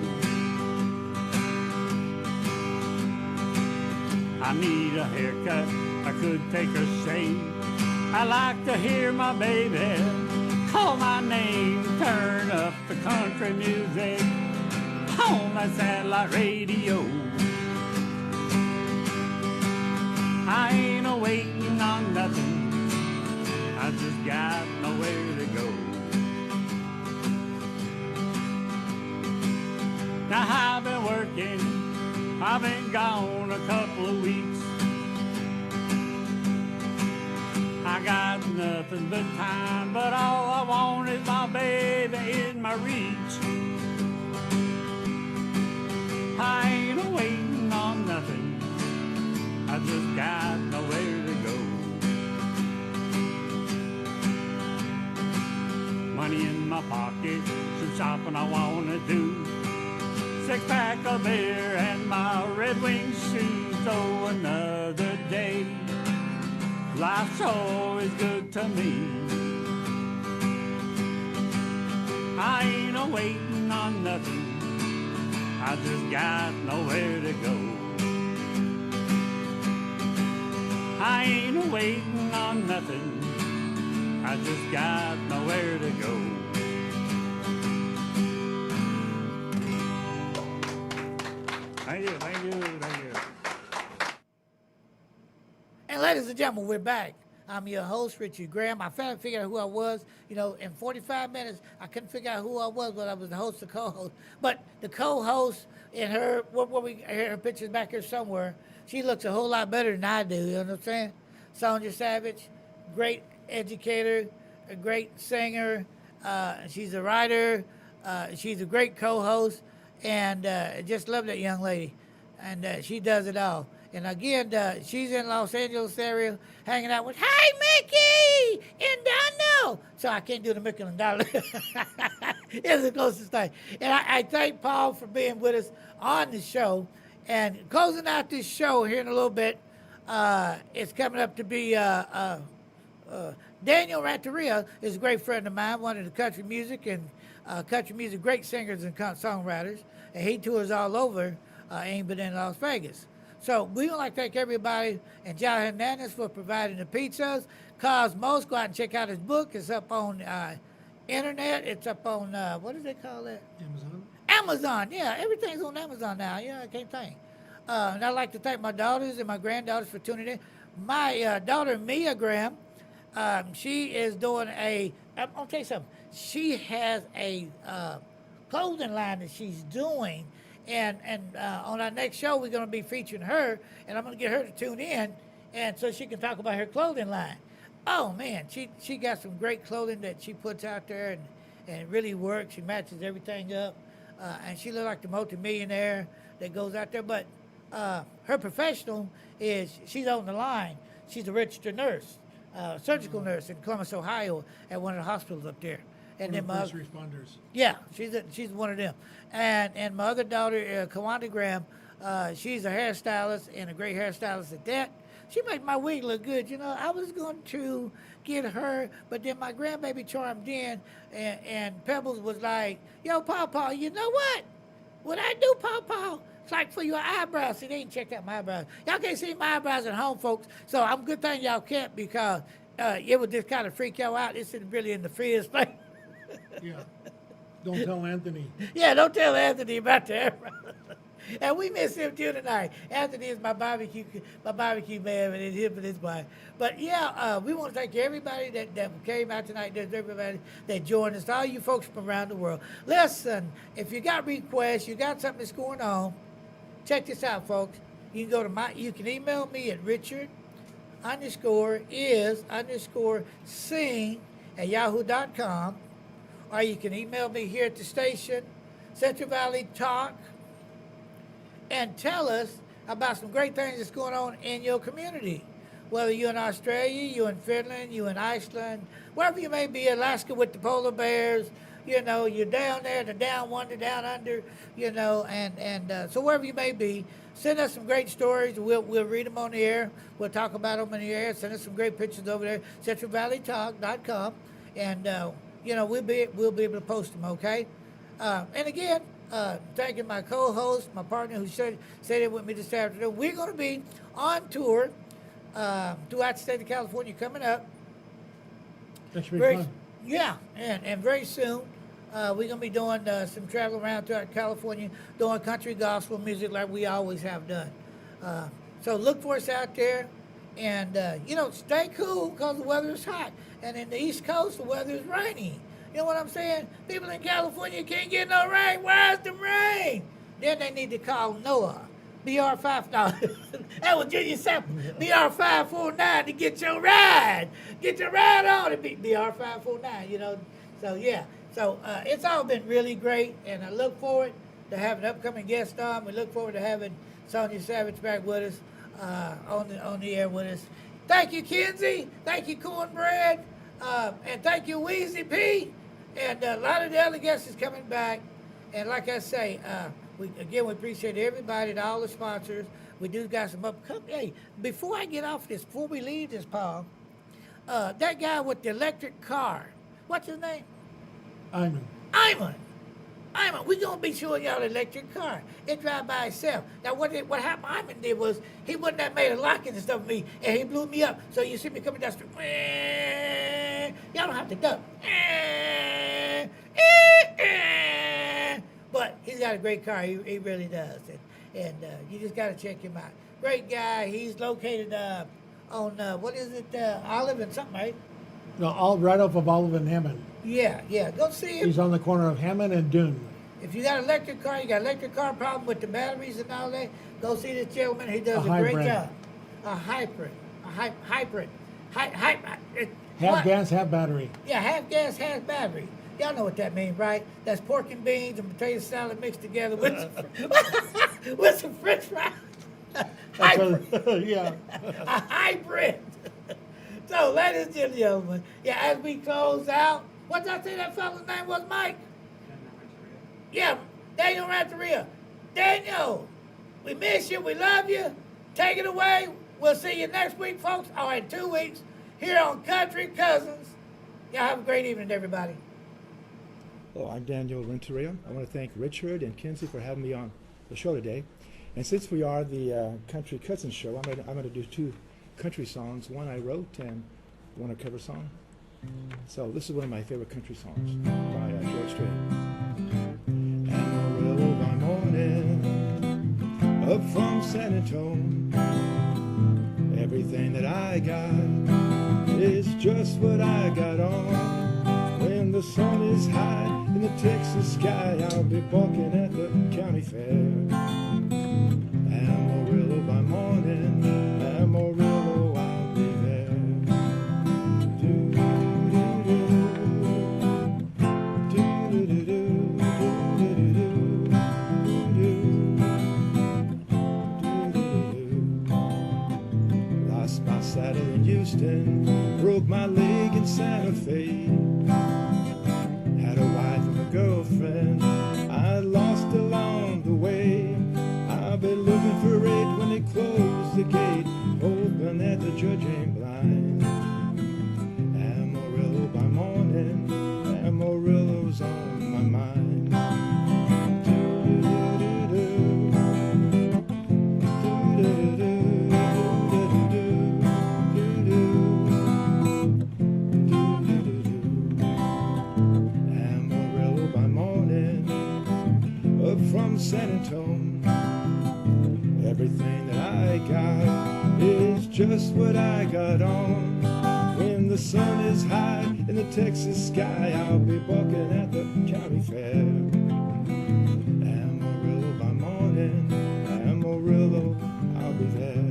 I need a haircut, I could take a shave. I like to hear my baby call my name. Turn up the country music on that satellite radio. I ain't a waiting on nothing, I just got nowhere to go. Now I've been working, I've been gone a couple of weeks. I got nothing but time, but all I want is my baby in my reach. I ain't a waiting on nothing, I just got nowhere to go. Money in my pocket, some shopping I wanna do. 6-pack of beer and my Red Wing shoes. Oh, another day, life's always good to me. I ain't a waiting on nothing, I just got nowhere to go. I ain't a waiting on nothing, I just got nowhere to go. Thank you, thank you, thank you. And ladies and gentlemen, we're back. I'm your host, Richard Graham. I finally figured out who I was. You know, in 45 minutes, I couldn't figure out who I was, but I was the host, the co-host. But the co-host, in her, her picture's back here somewhere. She looks a whole lot better than I do. You know what I'm saying? Sonja Savage, great educator, a great singer. She's a writer. She's a great co-host, and just love that young lady. And she does it all. And again, she's in Los Angeles area, hanging out with, hey, Mickey and Donald. So I can't do the Mickey and Donald. It's the closest thing. And I thank Paul for being with us on the show. And closing out this show here in a little bit, it's coming up to be Daniel Ranteria is a great friend of mine, one of the country music great singers and songwriters. And he tours all over, ain't been in Las Vegas. So we would like to thank everybody and Joe Hernandez for providing the pizzas. Cosmos, go out and check out his book. It's up on internet. It's up on, what do they call that? Amazon. Amazon, yeah. Everything's on Amazon now. Yeah, I can't think. And I'd like to thank my daughters and my granddaughters for tuning in. My daughter, Mia Graham, she is doing I'm going to tell you something. She has a clothing line that she's doing. And on our next show, we're going to be featuring her, and I'm going to get her to tune in, and so she can talk about her clothing line. Oh, man, she got some great clothing that she puts out there, and it really works. She matches everything up, and she looks like the multimillionaire that goes out there. But her professional is she's on the line. She's a registered nurse, surgical nurse in Columbus, Ohio, at one of the hospitals up there. And then First responders. yeah, she's one of them. And my other daughter, Kountry Graham, she's a hairstylist and a great hairstylist at that. she makes my wig look good. You know, I was going to get her, but then my grandbaby chimed in, and Pebbles was like, yo, Pawpaw, you know what? What I do, Pawpaw, it's like for your eyebrows. See, they ain't checked out my eyebrows. Y'all can't see my eyebrows at home, folks. So I'm good thing y'all can't because it would just kind of freak y'all out. This isn't really in the freest place. Yeah. Don't tell Anthony. Yeah, don't tell Anthony about that. And we miss him too tonight. Anthony is my barbecue man, and it's him and his wife. But yeah, we want to thank everybody that came out tonight. There's everybody that joined us, all you folks from around the world. Listen, if you got requests, you got something that's going on, check this out, folks. You can go to you can email me at richard_is_sing@yahoo.com, or you can email me here at the station, Central Valley Talk, and tell us about some great things that's going on in your community. Whether you're in Australia, you're in Finland, you're in Iceland, wherever you may be, Alaska with the polar bears, you know, you're down there, the down under, down under, you know, and so wherever you may be, send us some great stories. We'll read them on the air. We'll talk about them in the air. Send us some great pictures over there, centralvalleytalk.com, and you know, we'll be able to post them. Okay, and again. Thanking my co-host, my partner who said it with me this afternoon. We're going to be on tour throughout the state of California coming up. That should be fun. Yeah, and very soon we're going to be doing some travel around throughout California, doing country gospel music like we always have done. So look for us out there, and you know, stay cool because the weather is hot, and in the East Coast the weather is rainy. You know what I'm saying? People in California can't get no rain. Where's the rain? Then they need to call Noah. BR5, no, that was Junior Sample. BR549 to get your ride. Get your ride on. It be BR549, you know. So, yeah. So, it's all been really great, and I look forward to having upcoming guests on. We look forward to having Sonia Savage back with us on the air with us. Thank you, Kenzie. Thank you, Cornbread. And thank you, Weezy P. And a lot of the other guests is coming back. And like I say, we appreciate everybody and all the sponsors. We do got some upcoming. Hey, before I get off this, before we leave this, Paul, that guy with the electric car, what's his name? Iman. We're going to be showing y'all the electric car. It drive by itself. Now, what happened, Iman did was, he wouldn't have made a locking and stuff for me, and he blew me up. So you see me coming down the street. Y'all don't have to duck. But he's got a great car. He really does. And you just got to check him out. Great guy. He's located on, what is it, Olive and something, right? No, all right off of Olive and Hammond. Yeah. Go see him. He's on the corner of Hammond and Dune. If you got an electric car, you got an electric car problem with the batteries and all that, go see this gentleman. He does a great hybrid. job. A hybrid. Half gas, half battery. Yeah, half gas, half battery. Y'all know what that means, right? That's pork and beans and potato salad mixed together with with some French fries. Hybrid. Yeah. A hybrid. So, ladies and gentlemen, yeah, as we close out, what did I say that fella's name was, Mike? Yeah, Daniel Rancheria. Daniel, we miss you. We love you. Take it away. We'll see you next week, folks, or in 2 weeks, here on Country Cousins. Y'all have a great evening, everybody. Hello, I'm Daniel Renteria. I want to thank Richard and Kinsey for having me on the show today. And since we are the Country Cousins show, I'm going to do 2 country songs. One I wrote and one a cover song. So this is one of my favorite country songs by George Strait. Amarillo by morning, up from San Antonio. Everything that I got is just what I got on. When the sun is high in the Texas sky, I'll be balking at the county fair. Amarillo by morning, Amarillo, I'll be there. Lost my saddle in Houston, broke my leg in Santa Fe. Had a wife and a girlfriend I lost along the way. I'll be looking for it when they close the gate, open San Antonio. Everything that I got is just what I got on. When the sun is high in the Texas sky, I'll be walking at the county fair. Amarillo by morning, Amarillo, I'll be there.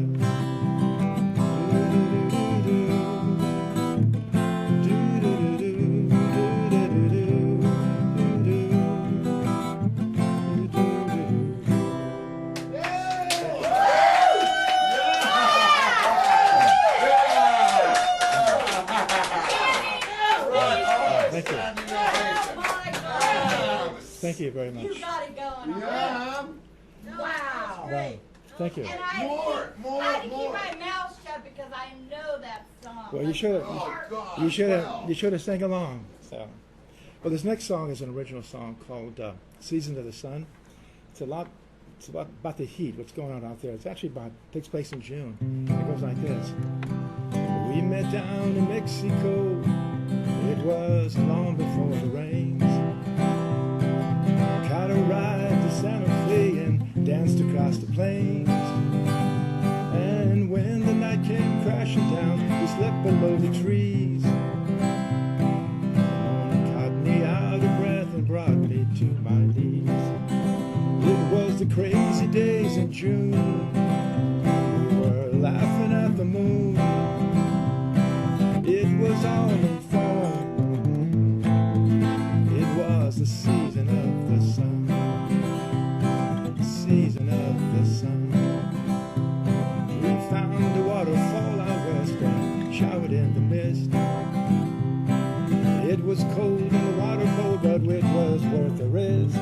Thank you. Thank you very much. You got it going. Yeah. Wow. Wow. Thank you. And I had to keep my mouth shut because I know that song. Well, you should have sang along. So, well, this next song is an original song called "Season of the Sun." It's about the heat, what's going on out there. It's actually takes place in June. It goes like this: We met down in Mexico. It was long before the rains. Caught a ride to Santa Fe and danced across the plains. And when the night came crashing down, we slept below the trees. The morning caught me out of breath and brought me to my knees. It was the crazy days in June. We were laughing at the moon. It was all in fall. It was the season of the sun. The season of the sun. We found a waterfall out west and showered in the mist. It was cold in the water cold, but it was worth the risk.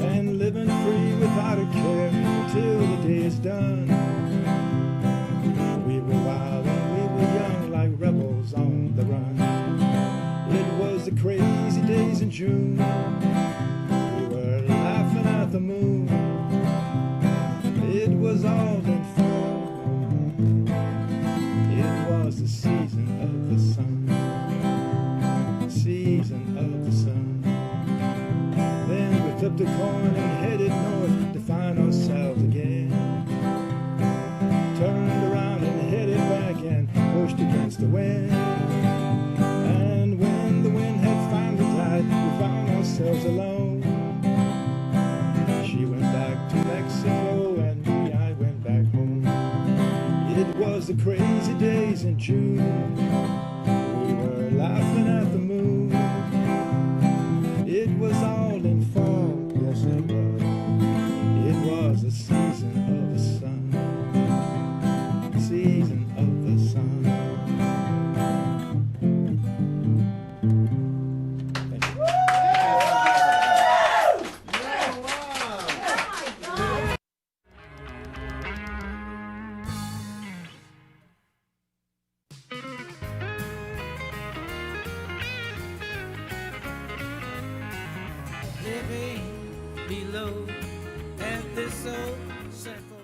And living free without a care until the day is done. We were wild and we were young, like rebels on the run. It was the crazy days in June. We were laughing at the moon. It was all in fall. It was the season of the sun. Season of the sun. Then we flipped a coin and headed north to find ourselves again. Turned around and headed back and pushed against the wind. And when the wind had finally died, we found ourselves alone. She went back to Mexico and me, I went back home. It was the crazy days in June. We were laughing at the moon. It was all in fall, yes it was. It was the season of the sun. Season of the sun. Thank you. Living below at this old circle.